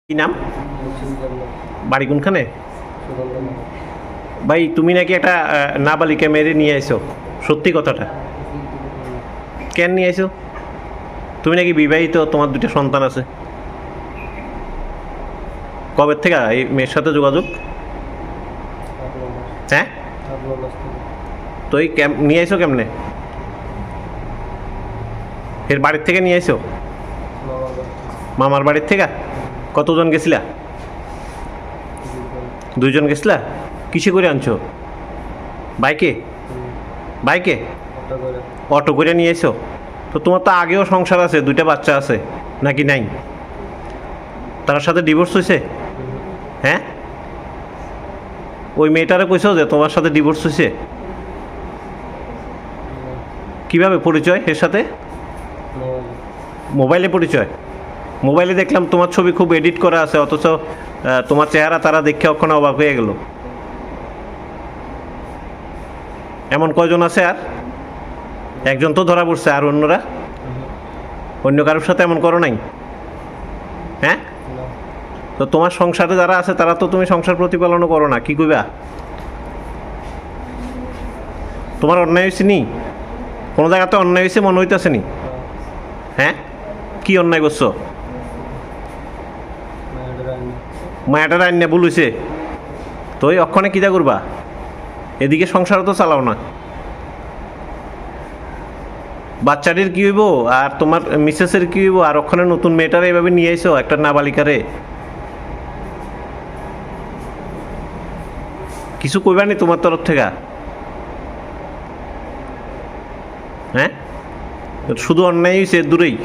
কি নাম? বাড়ি কোনখানে? ভাই তুমি নাকি একটা নাবালিকা মেরে নিয়ে আইছো, সত্যি কথাটা? কেন নিয়ে আইছো? তুমি নাকি বিবাহিত, তোমার দুটো সন্তান আছে। কবে থেকে এই মেয়ের সাথে যোগাযোগ? হ্যাঁ, তো এই নিয়ে আইছো কেমনে? এর বাড়ির থেকে নিয়ে আইছো? মামার বাড়ির থেকে? কতজন গেছিলা? দুইজন গেছিলা? কিসে করে আনছো? বাইকে? বাইকে অটো করে নিয়ে এসো? তো তোমার তো আগেও সংসার আছে, দুইটা বাচ্চা আছে নাকি নাই? তার সাথে ডিভোর্স হয়েছে? হ্যাঁ, ওই মেয়েটারে কইছো যে তোমার সাথে ডিভোর্স হয়েছে? কিভাবে পরিচয় এর সাথে? মোবাইলে পরিচয়? মোবাইলে দেখলাম তোমার ছবি খুব এডিট করা আছে, অথচ তোমার চেহারা তারা দেখে ওখানে অবাক হয়ে গেল। এমন কয়জন আছে? আর একজন তো ধরা পড়ছে, আর অন্যরা? অন্য কারোর সাথে এমন করো নাই? হ্যাঁ, তো তোমার সংসারে যারা আছে তারা তো তুমি সংসার প্রতিপালনও করো না, কি কইবা? তোমার অন্যায় হয়েছে নি? কোনো জায়গাতে অন্যায় হয়েছে মনে হইতেছে নি? হ্যাঁ, কি অন্যায় করছো? মায়াটার আইন ভুল হয়েছে, তো ওই অক্ষণে কী যা করবা? এদিকে সংসারও তো চালাও না। বাচ্চাটির কী হইব, আর তোমার মিসেসের কী হইব, আর ওখানে নতুন মেয়েটারে এভাবে নিয়ে আইসো, একটা নাবালিকারে। কিছু কইবা নি তোমার তরফ থেকে? হ্যাঁ, শুধু অন্যায় হয়েছে দূরেই।